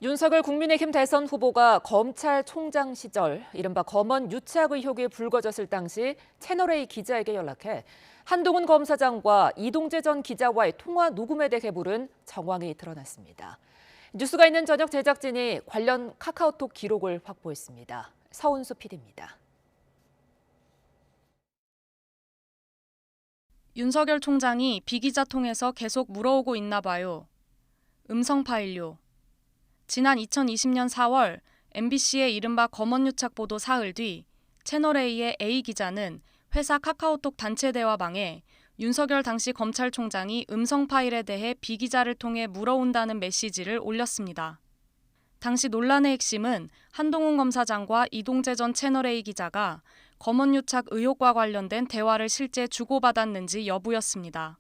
윤석열 국민의힘 대선 후보가 검찰총장 시절 이른바 검언 유착 의혹이 불거졌을 당시 채널A 기자에게 연락해 한동훈 검사장과 이동재 전 기자와의 통화 녹음에 대해 물은 정황이 드러났습니다. 뉴스가 있는 저녁 제작진이 관련 카카오톡 기록을 확보했습니다. 서은수 PD입니다. 윤석열 총장이 비 기자 통해서 계속 물어오고 있나 봐요. 음성 파일요. 지난 2020년 4월 MBC의 이른바 검언유착 보도 사흘 뒤 채널A의 A 기자는 회사 카카오톡 단체 대화방에 윤석열 당시 검찰총장이 음성 파일에 대해 B 기자를 통해 물어온다는 메시지를 올렸습니다. 당시 논란의 핵심은 한동훈 검사장과 이동재 전 채널A 기자가 검언유착 의혹과 관련된 대화를 실제 주고받았는지 여부였습니다.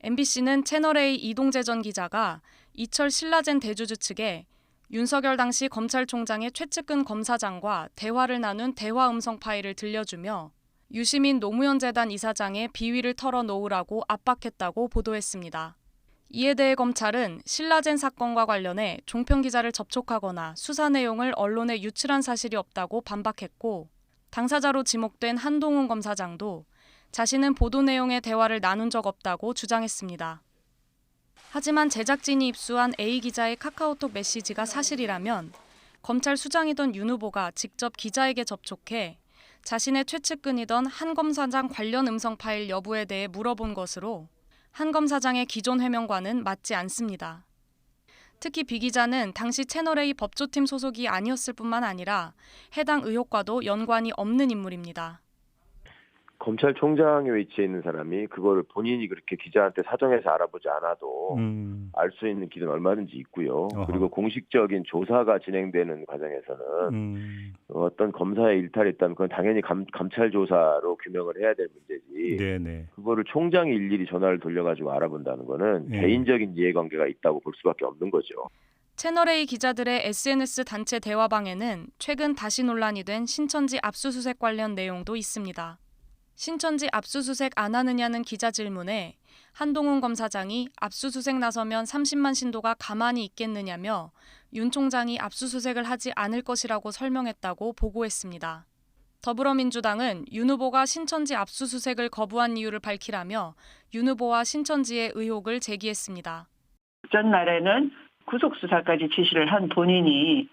MBC는 채널A 이동재 전 기자가 이철 신라젠 대주주 측에 윤석열 당시 검찰총장의 최측근 검사장과 대화를 나눈 대화 음성 파일을 들려주며 유시민 노무현 재단 이사장의 비위를 털어놓으라고 압박했다고 보도했습니다. 이에 대해 검찰은 신라젠 사건과 관련해 종편 기자를 접촉하거나 수사 내용을 언론에 유출한 사실이 없다고 반박했고, 당사자로 지목된 한동훈 검사장도 자신은 보도 내용의 대화를 나눈 적 없다고 주장했습니다. 하지만 제작진이 입수한 A 기자의 카카오톡 메시지가 사실이라면 검찰 수장이던 윤 후보가 직접 기자에게 접촉해 자신의 최측근이던 한 검사장 관련 음성 파일 여부에 대해 물어본 것으로 한 검사장의 기존 해명과는 맞지 않습니다. 특히 B 기자는 당시 채널A 법조팀 소속이 아니었을 뿐만 아니라 해당 의혹과도 연관이 없는 인물입니다. 검찰총장에 위치해 있는 사람이 그거를 본인이 그렇게 기자한테 사정해서 알아보지 않아도 알 수 있는 길은 얼마든지 있고요. 어허. 그리고 공식적인 조사가 진행되는 과정에서는 어떤 검사의 일탈이 있다면 그건 당연히 감찰 조사로 규명을 해야 될 문제지. 네네. 그거를 총장이 일일이 전화를 돌려가지고 알아본다는 거는 네. 개인적인 이해관계가 있다고 볼 수밖에 없는 거죠. 채널A 기자들의 SNS 단체 대화방에는 최근 다시 논란이 된 신천지 압수수색 관련 내용도 있습니다. 신천지 압수수색 안 하느냐는 기자 질문에 한동훈 검사장이 압수수색 나서면 30만 신도가 가만히 있겠느냐며 윤 총장이 압수수색을 하지 않을 것이라고 설명했다고 보고했습니다. 더불어민주당은 윤 후보가 신천지 압수수색을 거부한 이유를 밝히라며 윤 후보와 신천지의 의혹을 제기했습니다. 전날에는 구속수사까지 지시를 한 본인이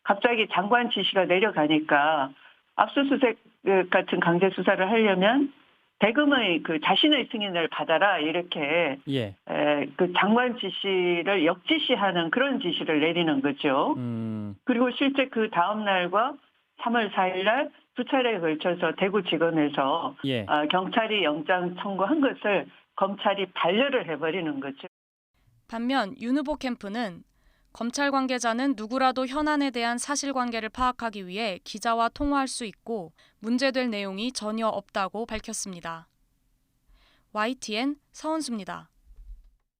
갑자기 장관 지시가 내려가니까 압수수색 같은 강제 수사를 하려면 대금의 자신의 승인을 받아라 이렇게 그 장관 지시를 역지시하는 그런 지시를 내리는 거죠. 그리고 실제 그 다음 날과 3월 4일 날 두 차례에 걸쳐서 대구지검에서 경찰이 영장 청구한 것을 검찰이 반려를 해버리는 거죠. 반면 윤 후보 캠프는 검찰 관계자는 누구라도 현안에 대한 사실관계를 파악하기 위해 기자와 통화할 수 있고 문제될 내용이 전혀 없다고 밝혔습니다. YTN 서은수입니다.